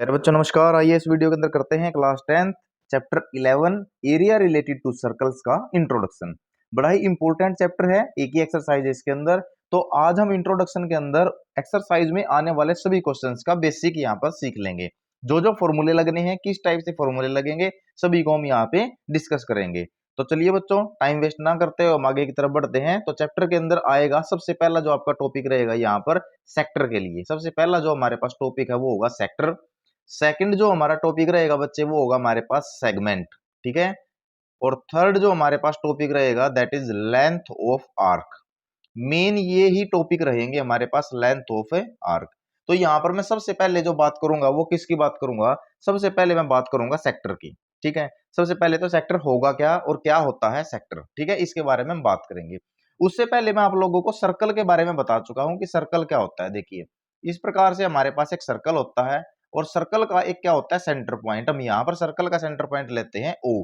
मेरे बच्चों नमस्कार। आइए इस वीडियो के अंदर करते हैं class 10th chapter 11 area related to circles का इंट्रोडक्शन। बड़ा ही इंपॉर्टेंट चैप्टर है, एक ही एक्सरसाइज है इसके अंदर। तो आज हम इंट्रोडक्शन के अंदर एक्सरसाइज में आने वाले सभी क्वेश्चंस का बेसिक यहाँ पर सीख लेंगे। जो जो फॉर्मूले लगने हैं, किस टाइप से फॉर्मूले लगेंगे, सभी को हम यहाँ पे डिस्कस करेंगे। तो चलिए बच्चों, टाइम वेस्ट ना करते हुए हम आगे की तरफ बढ़ते हैं। तो चैप्टर के अंदर आएगा सबसे पहला जो आपका टॉपिक रहेगा यहाँ पर सेक्टर के लिए। सबसे पहला जो हमारे पास टॉपिक है वो होगा सेक्टर। सेकंड जो हमारा टॉपिक रहेगा बच्चे वो होगा हमारे पास सेगमेंट, ठीक है। और थर्ड जो हमारे पास टॉपिक रहेगा that is length of arc. Main ये ही टॉपिक रहेंगे हमारे पास, लेंथ ऑफ आर्क। तो यहां पर मैं सबसे पहले जो बात करूंगा वो किसकी बात करूंगा? सबसे पहले मैं बात करूंगा सेक्टर की, ठीक है। सबसे पहले तो सेक्टर होगा क्या और क्या होता है सेक्टर, ठीक है, इसके बारे में हम बात करेंगे। उससे पहले मैं आप लोगों को सर्कल के बारे में बता चुका हूं कि सर्कल क्या होता है। देखिए, इस प्रकार से हमारे पास एक सर्कल होता है और सर्कल का एक क्या होता है, सेंटर पॉइंट। हम यहाँ पर सर्कल का सेंटर पॉइंट लेते हैं ओ।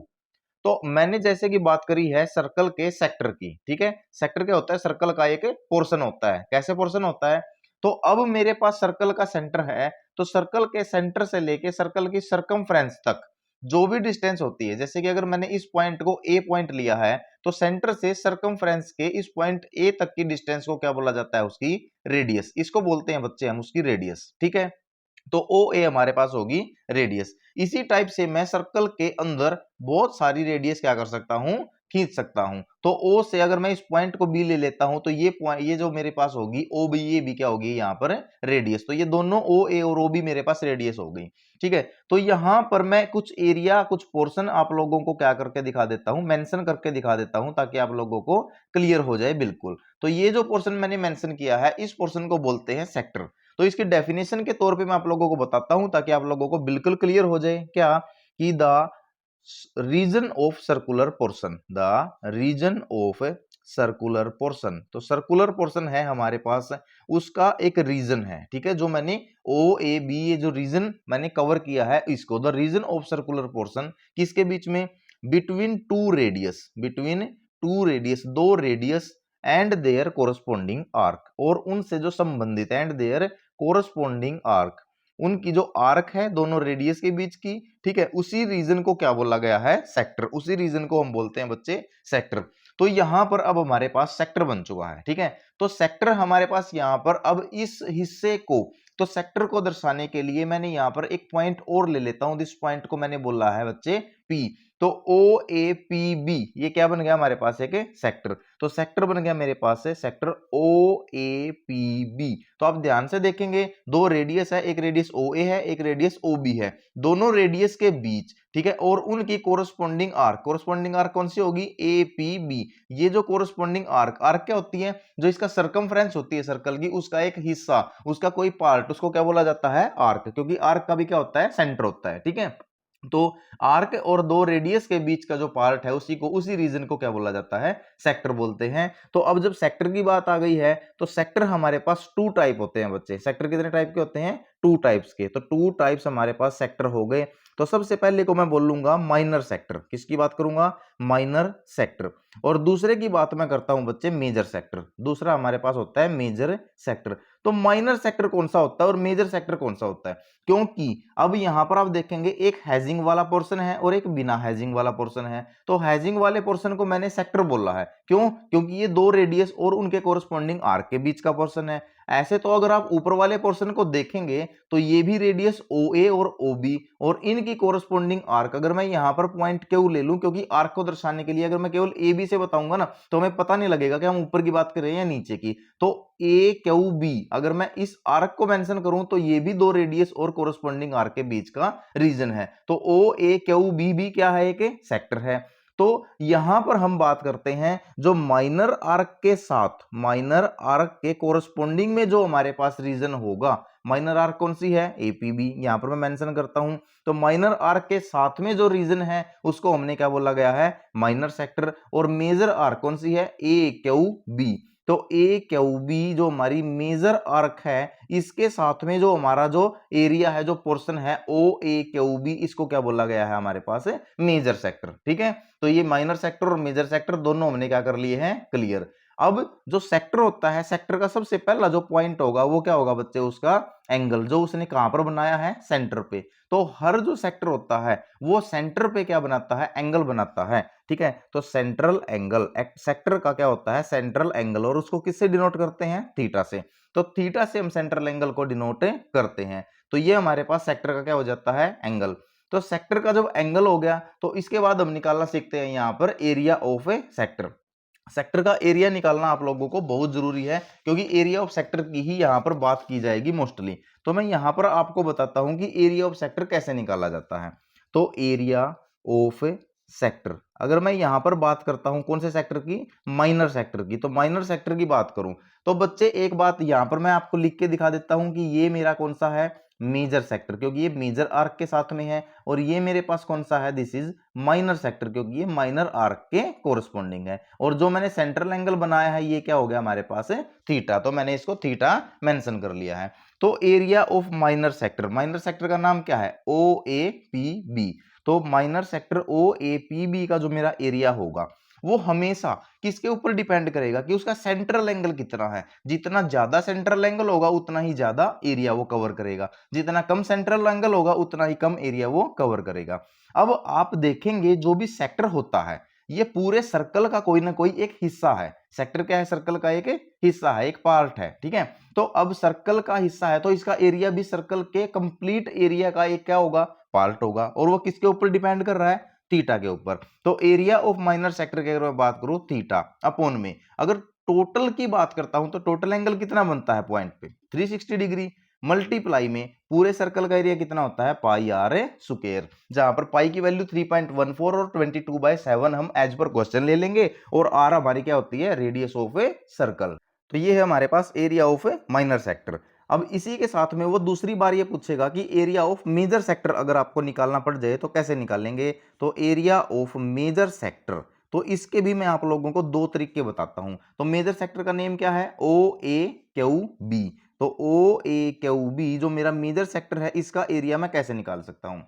तो मैंने जैसे कि बात करी है सर्कल के सेक्टर की, ठीक है। सेक्टर क्या होता है? सर्कल का एक पोर्शन होता है। कैसे पोर्शन होता है? तो अब मेरे पास सर्कल का सेंटर है, तो सर्कल के सेंटर से लेके सर्कल की सरकमफ्रेंस तक जो भी डिस्टेंस होती है, जैसे कि अगर मैंने इस पॉइंट को ए पॉइंट लिया है, तो सेंटर से सरकमफ्रेंस के इस पॉइंट ए तक की डिस्टेंस को क्या बोला जाता है? उसकी रेडियस। इसको बोलते हैं बच्चे हम उसकी रेडियस, ठीक है। तो ओ ए हमारे पास होगी रेडियस। इसी टाइप से मैं सर्कल के अंदर बहुत सारी रेडियस क्या कर सकता हूं? खींच सकता हूं। तो ओ से अगर मैं इस पॉइंट को बी ले लेता हूं, तो ये पॉइंट, ये जो मेरे पास होगी ओ बी, ये भी क्या होगी यहाँ पर? रेडियस। तो ये दोनों ओ ए और ओ बी मेरे पास रेडियस हो गई, ठीक है। तो यहां पर मैं कुछ एरिया, कुछ पोर्शन आप लोगों को क्या करके दिखा देता हूं? मेंशन करके दिखा देता हूं, ताकि आप लोगों को क्लियर हो जाए बिल्कुल। तो ये जो पोर्शन मैंने मेंशन किया है, इस पोर्शन को बोलते हैं सेक्टर। तो इसकी डेफिनेशन के तौर पे मैं आप लोगों को बताता हूं, ताकि आप लोगों को बिल्कुल क्लियर हो जाए क्या, कि the region of circular portion, the region of circular portion. तो सर्कुलर पोर्शन है हमारे पास, उसका एक रीजन है, ठीक है। जो मैंने ओ ए बी, ये जो रीजन मैंने कवर किया है, इसको the region of circular portion किसके बीच में? Between two radius, between two radius, दो radius and their corresponding arc, और उनसे जो संबंधित, एंड देयर कोरस्पॉन्डिंग आर्क, उनकी जो आर्क है दोनों रेडियस के बीच की, ठीक है, उसी रीजन को क्या बोला गया है? सेक्टर। उसी रीजन को हम बोलते हैं बच्चे सेक्टर। तो यहां पर अब हमारे पास सेक्टर बन चुका है, ठीक है। तो सेक्टर हमारे पास यहां पर अब इस हिस्से को, तो सेक्टर को दर्शाने के लिए मैंने यहां पर एक पॉइंट और ले लेता हूं। इस पॉइंट को मैंने बोला है बच्चे पी। तो ओ ए पी बी, ये क्या बन गया हमारे पास? एक सेक्टर। तो सेक्टर बन गया मेरे पास से sector O A P B. तो आप ध्यान से देखेंगे, दो रेडियस है, एक रेडियस ओ ए है, एक रेडियस ओ बी है, दोनों रेडियस के बीच, ठीक है। और उनकी कोरस्पॉन्डिंग आर्क, कोरस्पॉन्डिंग आर्क कौन सी होगी? A P B. ये जो कोरस्पॉन्डिंग आर्क, आर्क क्या होती है? जो इसका सरकमफ्रेंस होती है सर्कल की, उसका एक हिस्सा, उसका कोई पार्ट, उसको क्या बोला जाता है? आर्क। क्योंकि आर्क का भी क्या होता है? सेंटर होता है, ठीक है। तो आर्क और दो रेडियस के बीच का जो पार्ट है, उसी को, उसी रीजन को क्या बोला जाता है? सेक्टर बोलते हैं। तो अब जब सेक्टर की बात आ गई है, तो सेक्टर हमारे पास टू टाइप होते हैं बच्चे। सेक्टर कितने टाइप के होते हैं? टू टाइप्स के। तो टू टाइप्स हमारे पास सेक्टर हो गए। तो सबसे पहले को मैं बोलूंगा माइनर सेक्टर। किसकी बात करूंगा? Minor sector. और दूसरे की बात मैं करता हूं बच्चे मेजर सेक्टर। दूसरा हमारे पास होता है मेजर सेक्टर। तो माइनर सेक्टर कौन सा होता है और मेजर सेक्टर कौन सा होता है? क्योंकि अब यहां पर आप देखेंगे एक हैजिंग वाला पोर्शन है और एक बिना हैजिंग वाला पोर्शन है। तो हैजिंग वाले पोर्शन को मैंने सेक्टर बोला है। क्यों? क्योंकि ये दो रेडियस और उनके कोरस्पॉन्डिंग आर्क के बीच का पोर्शन है। ऐसे तो अगर आप ऊपर वाले पोर्शन को देखेंगे, तो ये भी रेडियस ओ ए और ओ बी, और इनकी कोरस्पॉन्डिंग आर्क, अगर मैं यहां पर पॉइंट क्यू ले लूं, क्योंकि आर्क को दर्शाने के लिए अगर मैं केवल ए बी से बताऊंगा ना, तो हमें पता नहीं लगेगा कि हम ऊपर की बात कर रहे हैं या नीचे की। तो ए क्यू बी, अगर मैं इस आर्क को मेंशन करूं, तो ये भी दो रेडियस और कोरस्पॉन्डिंग आर्क के बीच का रीजन है। तो ओ ए क्यू बी भी क्या है? एक सेक्टर है। तो यहां पर हम बात करते हैं जो माइनर आर्क के साथ, माइनर आर्क के कोरस्पॉन्डिंग में जो हमारे पास रीजन होगा, माइनर आर्क कौन सी है? एपीबी। यहां पर मैं मेंशन करता हूं। तो माइनर आर्क के साथ में जो रीजन है, उसको हमने क्या बोला गया है? Minor sector. और मेजर आर्क कौन सी है? ए क्यू बी। तो ए क्यू बी जो हमारी मेजर आर्क है, इसके साथ में जो हमारा जो एरिया है, जो पोर्शन है ओ ए क्यू बी, इसको क्या बोला गया है हमारे पास? मेजर सेक्टर, ठीक है। तो ये माइनर सेक्टर और मेजर सेक्टर दोनों हमने क्या कर लिए हैं? क्लियर। अब जो सेक्टर होता है, सेक्टर का सबसे पहला जो पॉइंट होगा वो क्या होगा बच्चे, उसका एंगल, जो उसने कहां पर बनाया है, सेंटर पे। तो हर जो सेक्टर होता है वो सेंटर पे क्या बनाता है, एंगल बनाता है, ठीक है। तो सेंट्रल एंगल, सेक्टर का क्या होता है, सेंट्रल एंगल, और उसको किससे डिनोट करते हैं, थीटा से। तो थीटा से हम सेंट्रल एंगल को डिनोट करते हैं। तो ये हमारे पास सेक्टर का क्या हो जाता है, एंगल। तो सेक्टर का जब एंगल हो गया तो इसके बाद हम निकालना सीखते हैं यहां पर area of A sector. Sector का एरिया निकालना आप लोगों को बहुत जरूरी है, क्योंकि एरिया ऑफ सेक्टर की ही यहां पर बात की जाएगी मोस्टली। तो मैं यहां पर आपको बताता हूं कि एरिया ऑफ सेक्टर कैसे निकाला जाता है। तो एरिया ऑफ सेक्टर, अगर मैं यहां पर बात करता हूं कौन से सेक्टर की, माइनर सेक्टर की, तो माइनर सेक्टर की बात करूं तो बच्चे एक बात यहां पर मैं आपको लिख के दिखा देता हूं कि ये मेरा कौन सा है, मेजर सेक्टर, क्योंकि ये मेजर आर्क के साथ में है, और ये मेरे पास कौन सा है, दिस इज माइनर सेक्टर, क्योंकि ये माइनर आर्क के कोरस्पॉन्डिंग है। और जो मैंने सेंट्रल एंगल बनाया है ये क्या हो गया हमारे पास है, थीटा, तो मैंने इसको थीटा मेंशन कर लिया है। तो area of minor sector, minor sector का नाम क्या है, ओ ए पी बी। तो minor sector O A P B का जो मेरा एरिया होगा वो हमेशा किसके ऊपर डिपेंड करेगा कि उसका सेंट्रल एंगल कितना है। जितना ज्यादा सेंट्रल एंगल होगा उतना ही ज्यादा एरिया वो कवर करेगा, जितना कम सेंट्रल एंगल होगा उतना ही कम एरिया वो कवर करेगा। अब आप देखेंगे जो भी सेक्टर होता है ये पूरे सर्कल का कोई ना कोई एक हिस्सा है। सेक्टर क्या है, सर्कल का एक हिस्सा है, एक पार्ट है, ठीक है। तो अब सर्कल का हिस्सा है तो इसका एरिया भी सर्कल के कंप्लीट एरिया का एक क्या होगा, पार्ट होगा, और वो किसके ऊपर डिपेंड कर रहा है, थीटा के ऊपर। तो एरिया ऑफ माइनर सेक्टर की अगर मैं बात करूं थीटा अपॉन में, अगर टोटल की बात करता हूं तो टोटल एंगल कितना बनता है पॉइंट पे, 360 डिग्री, मल्टीप्लाई में पूरे सर्कल का एरिया कितना होता है, पाई आर स्क्वायर, जहां पर पाई की वैल्यू 3.14 और 22/7 हम एज पर क्वेश्चन ले लेंगे, और आर हमारी क्या होती है, रेडियस ऑफ ए सर्कल। तो ये है हमारे पास area of a minor sector. अब इसी के साथ में वो दूसरी बार ये पूछेगा कि एरिया ऑफ मेजर सेक्टर अगर आपको निकालना पड़ जाए तो कैसे निकालेंगे। तो एरिया ऑफ मेजर सेक्टर, तो इसके भी मैं आप लोगों को दो तरीके बताता हूं। तो मेजर सेक्टर का नेम क्या है, ओ ए क्यू बी। तो ओ ए क्यू बी जो मेरा मेजर सेक्टर है इसका एरिया मैं कैसे निकाल सकता हूं।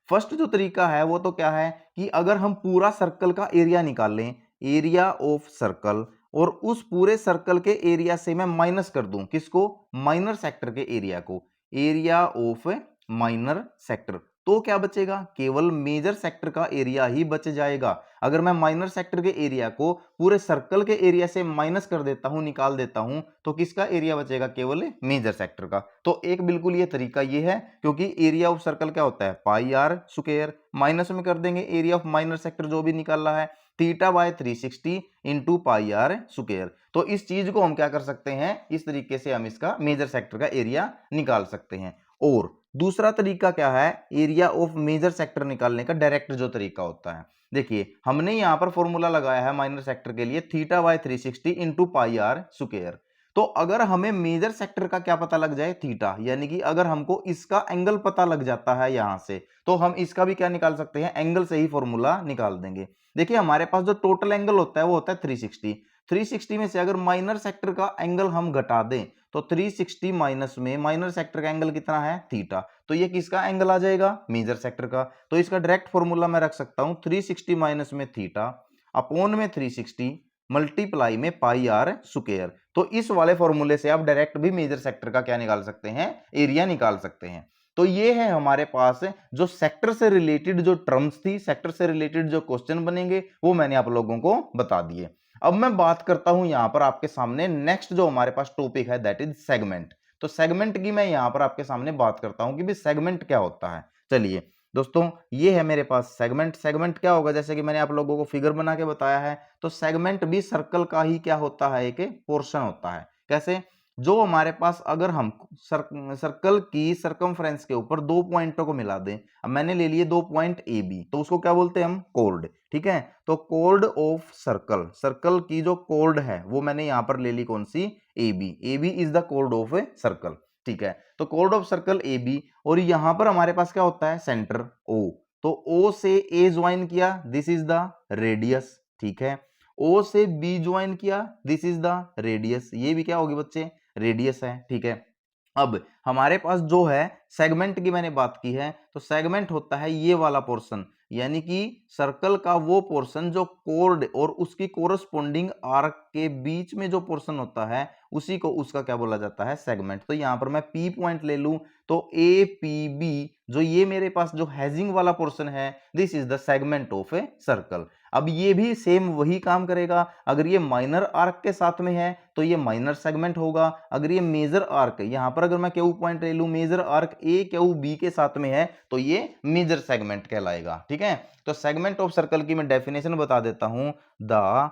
फर्स्ट जो तरीका है वो तो क्या है कि अगर हम पूरा सर्कल का एरिया निकाल लें, एरिया ऑफ सर्कल, और उस पूरे सर्कल के एरिया से मैं माइनस कर दूं किसको, माइनर सेक्टर के एरिया को, एरिया ऑफ माइनर सेक्टर, तो क्या बचेगा, केवल मेजर सेक्टर का एरिया ही बच जाएगा। अगर मैं माइनर सेक्टर के एरिया को पूरे सर्कल के एरिया से माइनस कर देता हूं, निकाल देता हूं, तो किसका एरिया बचेगा, केवल मेजर सेक्टर का। तो एक बिल्कुल ये तरीका ये है, क्योंकि एरिया ऑफ सर्कल क्या होता है, पाई आर स्क्वायर, माइनस में कर देंगे एरिया ऑफ माइनर सेक्टर जो भी निकाल रहा है, theta by 360 into pi R square. तो इस चीज को हम क्या कर सकते हैं, इस तरीके से हम इसका मेजर सेक्टर का एरिया निकाल सकते हैं। और दूसरा तरीका क्या है, एरिया ऑफ मेजर सेक्टर निकालने का डायरेक्ट जो तरीका होता है, देखिए हमने यहां पर फॉर्मूला लगाया है माइनर सेक्टर के लिए, theta by 360 into pi R square. तो अगर हमें मेजर सेक्टर का क्या पता लग जाए, थीटा, यानी कि अगर हमको इसका एंगल पता लग जाता है यहां से, तो हम इसका भी क्या निकाल सकते हैं, एंगल से ही फॉर्मूला निकाल देंगे। देखिए हमारे पास जो टोटल एंगल होता है वो होता है 360। 360 में से अगर माइनर सेक्टर का एंगल हम घटा दें तो 360 माइनस में माइनर सेक्टर का एंगल कितना है, थीटा, तो ये किसका एंगल आ जाएगा, मेजर सेक्टर का। तो इसका डायरेक्ट फॉर्मूला मैं रख सकता हूं 360 माइनस में थीटा अपॉन में 360 मल्टीप्लाई में पाई आर स्क्वायर। तो इस वाले फॉर्मूले से आप डायरेक्ट भी मेजर सेक्टर का क्या निकाल सकते हैं, एरिया निकाल सकते हैं। तो ये है हमारे पास जो सेक्टर से रिलेटेड जो टर्म्स थी, सेक्टर से रिलेटेड जो क्वेश्चन बनेंगे वो मैंने आप लोगों को बता दिए। अब मैं बात करता हूं यहां पर आपके सामने नेक्स्ट जो हमारे पास टॉपिक है दैट इज सेगमेंट। तो सेगमेंट की मैं यहां पर आपके सामने बात करता हूं कि भी सेगमेंट क्या होता है। चलिए दोस्तों ये है मेरे पास सेगमेंट। सेगमेंट क्या होगा, जैसे कि मैंने आप लोगों को फिगर बना के बताया है, तो सेगमेंट भी सर्कल का ही क्या होता है, एक पोर्शन होता है। कैसे, जो हमारे पास अगर हम सर्कल की सरकमफ्रेंस के ऊपर दो पॉइंटों को मिला दें, अब मैंने ले लिए दो पॉइंट ए बी, तो उसको क्या बोलते हैं हम, कोर्ड, ठीक है। तो कोर्ड ऑफ सर्कल, सर्कल की जो कोर्ड है वो मैंने यहां पर ले ली कौन सी, A B. A B is the chord of a circle, ठीक है। तो chord of circle A B, और यहां पर हमारे पास क्या होता है, सेंटर ओ। तो ओ से ए ज्वाइन किया, दिस इज द रेडियस, ठीक है। ओ से बी ज्वाइन किया, दिस इज द रेडियस, ये भी क्या होगी बच्चे, रेडियस है, ठीक है। अब हमारे पास जो है सेगमेंट की मैंने बात की है, तो सेगमेंट होता है ये वाला पोर्शन यानी कि सर्कल का वो पोर्शन जो कोर्ड और उसकी कोरस्पोंडिंग आर्क के बीच में जो पोर्शन होता है उसी को उसका क्या बोला जाता है, सेगमेंट। तो यहां पर मैं पी पॉइंट ले लूं तो ए पी बी, जो ये मेरे पास जो हैजिंग वाला पोर्शन है, this is the segment of a circle. अब ये भी सेम वही काम करेगा, अगर ये माइनर आर्क के साथ में है तो ये माइनर सेगमेंट होगा, अगर ये मेजर आर्क, यहां पर अगर मैं क्यू पॉइंट ले लूं, major arc A Q B के साथ में है तो ये मेजर सेगमेंट कहलाएगा। ठीक है, तो सेगमेंट ऑफ सर्कल की मैं डेफिनेशन बता देता हूं, the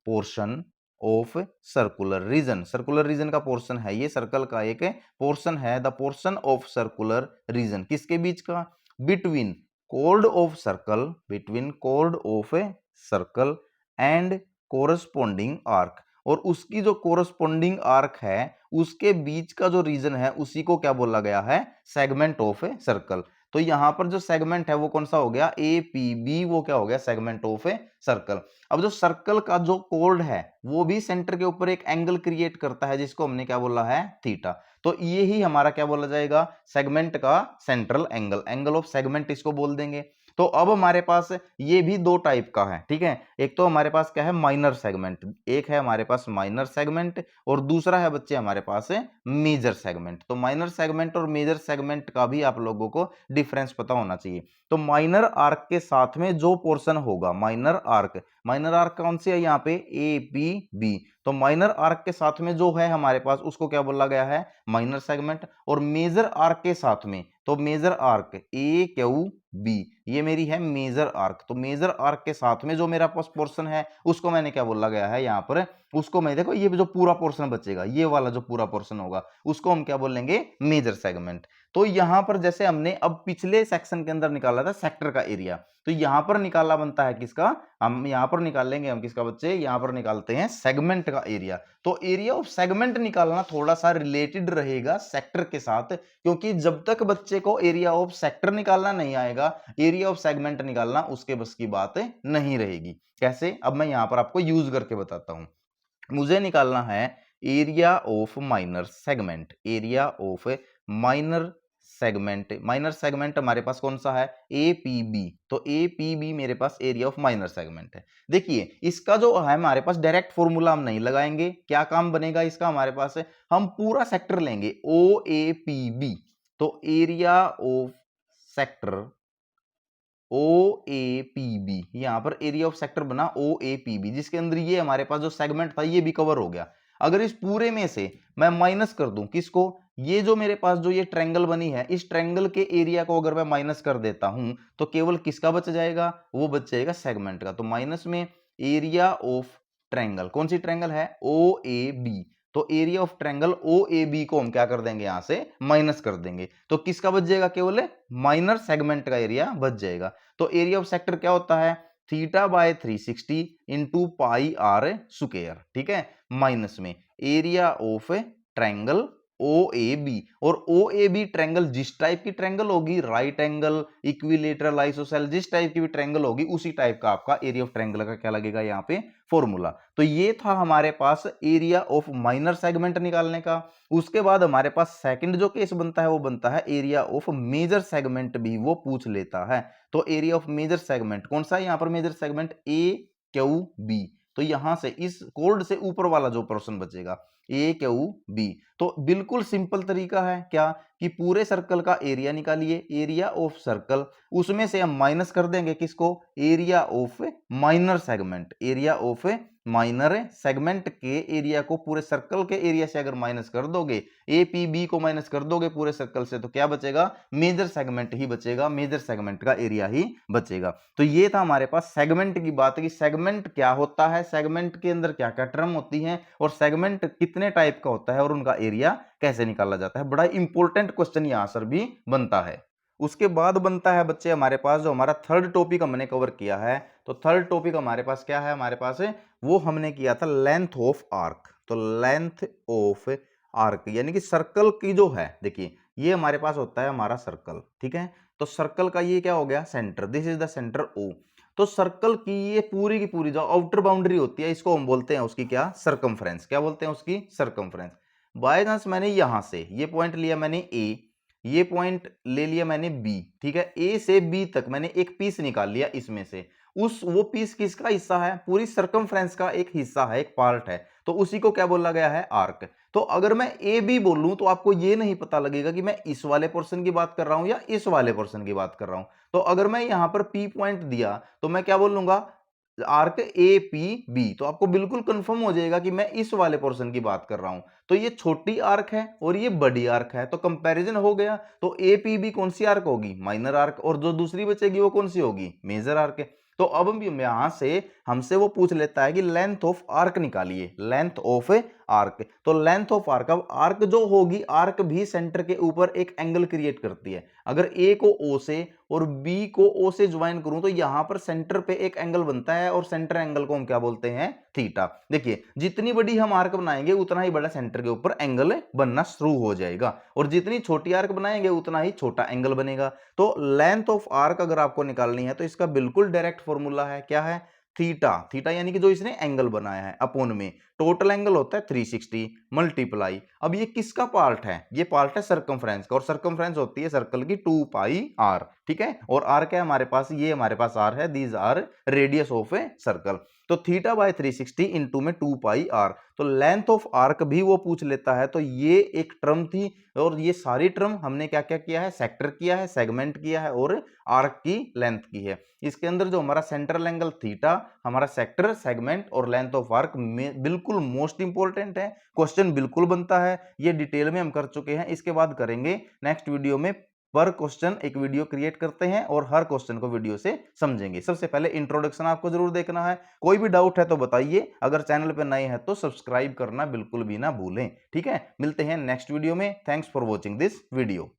portion of circular region, circular region का पोर्शन है ये, सर्कल का एक पोर्शन है, the portion of circular region, किसके बीच का, between chord of circle, between chord of a circle and corresponding arc, और उसकी जो कोरस्पोंडिंग आर्क है उसके बीच का जो रीजन है उसी को क्या बोला गया है, सेगमेंट ऑफ ए सर्कल। तो यहां पर जो सेगमेंट है वो कौन सा हो गया, ए पी बी, वो क्या हो गया, सेगमेंट ऑफ ए सर्कल। अब जो सर्कल का जो कोर्ड है वो भी सेंटर के ऊपर एक एंगल क्रिएट करता है जिसको हमने क्या बोला है, थीटा। तो ये ही हमारा क्या बोला जाएगा, सेगमेंट का central angle, angle of segment इसको बोल देंगे। तो अब हमारे पास ये भी दो टाइप का है। ठीक है, एक तो हमारे पास क्या है, माइनर सेगमेंट, एक है हमारे पास माइनर सेगमेंट और दूसरा है बच्चे हमारे पास है मेजर सेगमेंट। तो माइनर सेगमेंट और मेजर सेगमेंट का भी आप लोगों को डिफरेंस पता होना चाहिए। तो माइनर आर्क के साथ में जो पोर्शन होगा, माइनर आर्क, माइनर आर्क कौन सी है यहाँ पे, ए पी बी, तो माइनर आर्क के साथ में जो है हमारे पास उसको क्या बोला गया है, माइनर सेगमेंट। और मेजर आर्क के साथ में, तो major arc A Q B, ये मेरी है मेजर आर्क। तो मेजर आर्क के साथ में जो मेरा पास पोर्शन है उसको मैंने क्या बोला गया है यहाँ पर, उसको मैं देखो ये जो पूरा पोर्शन बचेगा, ये वाला जो पूरा पोर्शन होगा उसको हम क्या बोलेंगे, मेजर सेगमेंट। तो यहां पर जैसे हमने अब पिछले सेक्शन के अंदर निकाला था सेक्टर का एरिया, तो यहां पर निकाला बनता है किसका, हम यहां पर निकालेंगे हम किसका बच्चे, यहां पर निकालते हैं सेगमेंट का एरिया। तो एरिया ऑफ सेगमेंट निकालना थोड़ा सा रिलेटेड रहेगा सेक्टर के साथ, क्योंकि जब तक बच्चे को एरिया ऑफ सेक्टर निकालना नहीं आएगा, एरिया ऑफ सेगमेंट निकालना उसके बस की बात नहीं रहेगी। कैसे, अब मैं यहां पर आपको यूज करके बताता हूं। मुझे निकालना है area of minor segment, area of minor segment, minor segment हमारे पास कौन सा है, ए पी बी। तो ए पी बी मेरे पास एरिया ऑफ माइनर सेगमेंट है। देखिए इसका जो है हमारे पास डायरेक्ट फॉर्मूला हम नहीं लगाएंगे, क्या काम बनेगा इसका हमारे पास है, हम पूरा सेक्टर लेंगे ओ ए पी बी। तो area of sector O A P B, यहां पर एरिया ऑफ सेक्टर बना ओ ए पी बी, जिसके अंदर ये हमारे पास जो सेगमेंट था ये भी कवर हो गया। अगर इस पूरे में से मैं माइनस कर दूं किसको, ये जो मेरे पास जो ये ट्रायंगल बनी है, इस ट्रायंगल के एरिया को अगर मैं माइनस कर देता हूं तो केवल किसका बच जाएगा, वो बच जाएगा सेगमेंट का। तो माइनस में एरिया ऑफ ट्रायंगल, कौन सी ट्रायंगल है, ओ ए बी। तो area of triangle O A B को हम क्या कर देंगे, यहां से माइनस कर देंगे। तो किसका बच जाएगा, केवल माइनर सेगमेंट का एरिया बच जाएगा। तो एरिया ऑफ सेक्टर क्या होता है, theta by 360 into pi R square. ठीक है, माइनस में area of triangle O A B, और ओ ए बी ट्रायंगल जिस टाइप की ट्रायंगल होगी, राइट एंगल, इक्विलेटरल, आइसोसेल, जिस टाइप की भी ट्रायंगल होगी उसी टाइप का आपका एरिया ऑफ ट्रायंगल का क्या लगेगा यहाँ पे, फॉर्मूला। तो ये था हमारे पास एरिया ऑफ माइनर सेगमेंट निकालने का। उसके बाद हमारे पास सेकंड जो केस बनता है वो बनता है एरिया ऑफ मेजर सेगमेंट, भी वो पूछ लेता है। तो एरिया ऑफ मेजर सेगमेंट कौन सा है यहाँ पर, major segment A Q B. तो यहां से इस कोड से ऊपर वाला जो पोर्शन बचेगा ए क्यू बी। तो बिल्कुल सिंपल तरीका है क्या, कि पूरे सर्कल का एरिया निकालिए, एरिया ऑफ सर्कल, उसमें से हम माइनस कर देंगे किसको, area of minor segment, area of minor segment के एरिया को पूरे सर्कल के एरिया से अगर माइनस कर दोगे, ए पी बी को माइनस कर दोगे पूरे सर्कल से, तो क्या बचेगा, मेजर सेगमेंट ही बचेगा, मेजर सेगमेंट का एरिया ही बचेगा। तो ये था हमारे पास सेगमेंट की बात, कि सेगमेंट क्या होता है, सेगमेंट के अंदर क्या क्या टर्म होती हैं, और सेगमेंट कितने टाइप का होता है, और उनका एरिया कैसे निकाला जाता है। बड़ा इंपॉर्टेंट क्वेश्चन यहां सर भी बनता है। उसके बाद बनता है बच्चे हमारे पास जो हमारा थर्ड टॉपिक हमने कवर किया है। तो थर्ड टॉपिक हमारे पास क्या है, हमारे पास है वो हमने किया था लेंथ ऑफ आर्क। तो लेंथ ऑफ आर्क यानी कि सर्कल की जो है, देखिए ये हमारे पास होता है हमारा सर्कल, ठीक है। तो सर्कल का ये क्या हो गया, centre, this is the centre O. तो सर्कल की ये पूरी की पूरी जो आउटर बाउंड्री होती है, इसको हम बोलते हैं उसकी क्या, सर्कमफ्रेंस। क्या बोलते हैं उसकी, सर्कमफ्रेंस। बाय चांस मैंने यहां से ये पॉइंट लिया मैंने ए, ये पॉइंट ले लिया मैंने बी, ठीक है, ए से बी तक मैंने एक पीस निकाल लिया इसमें से, उस वो पीस किसका हिस्सा है, पूरी सर्कमफ्रेंस का एक हिस्सा है, एक पार्ट है, तो उसी को क्या बोला गया है, आर्क। तो अगर मैं ए बी बोलूं तो आपको ये नहीं पता लगेगा कि मैं इस वाले पोर्शन की बात कर रहा हूं या इस वाले पोर्शन की बात कर रहा हूं। तो अगर मैं यहां पर पी पॉइंट दिया तो मैं क्या बोलूंगा, आर्क ए पी बी, तो आपको बिल्कुल कंफर्म हो जाएगा कि मैं इस वाले पोर्शन की बात कर रहा हूं। तो ये छोटी आर्क है और ये बड़ी आर्क है, तो कंपैरिजन हो गया। तो ए पी बी कौन सी आर्क होगी, माइनर आर्क, और जो दूसरी बचेगी वो कौन सी होगी, मेजर आर्क। तो अब हम यहां से हमसे वो पूछ लेता है कि लेंथ ऑफ आर्क निकालिए, लेंथ ऑफ आर्क। तो लेंथ ऑफ आर्क, अब आर्क जो होगी, आर्क भी सेंटर के ऊपर एक एंगल क्रिएट करती है। अगर ए को ओ से और बी को ओ से ज्वाइन करूं तो यहां पर सेंटर पे एक एंगल बनता है और सेंटर एंगल को हम क्या बोलते हैं, थीटा। देखिए जितनी बड़ी हम आर्क बनाएंगे उतना ही बड़ा सेंटर के ऊपर एंगल बनना शुरू हो जाएगा, और जितनी छोटी आर्क बनाएंगे उतना ही छोटा एंगल बनेगा। तो लेंथ ऑफ आर्क अगर आपको निकालनी है तो इसका बिल्कुल डायरेक्ट फॉर्मूला है, क्या है, थीटा। थीटा यानी कि जो इसने एंगल बनाया है अपॉन में टोटल एंगल होता है 360 मल्टीप्लाई। अब ये किसका पार्ट है, ये पार्ट है सर्कमफ्रेंस का, और सर्कमफ्रेंस होती है सर्कल की 2 पाई आर, ठीक है। और आर क्या है हमारे पास, ये हमारे पास आर है, these are radius of a circle. तो थीटा बाय 360 इंटू में 2 पाई आर। तो लेंथ ऑफ आर्क भी वो पूछ लेता है। तो ये एक टर्म थी, और ये सारी टर्म हमने क्या क्या किया है, सेक्टर किया है, सेगमेंट किया है, और आर्क की लेंथ की है। इसके अंदर जो हमारा सेंट्रल एंगल थीटा, हमारा सेक्टर, सेगमेंट और लेंथ ऑफ आर्क में बिल्कुल मोस्ट इंपॉर्टेंट है, क्वेश्चन बिल्कुल बनता है। ये डिटेल में हम कर चुके हैं, इसके बाद करेंगे नेक्स्ट वीडियो में पर क्वेश्चन एक वीडियो क्रिएट करते हैं और हर क्वेश्चन को वीडियो से समझेंगे। सबसे पहले इंट्रोडक्शन आपको जरूर देखना है, कोई भी डाउट है तो बताइए, अगर चैनल पर नए हैं तो सब्सक्राइब करना बिल्कुल भी ना भूलें, ठीक है। मिलते हैं नेक्स्ट वीडियो में, thanks for watching this video.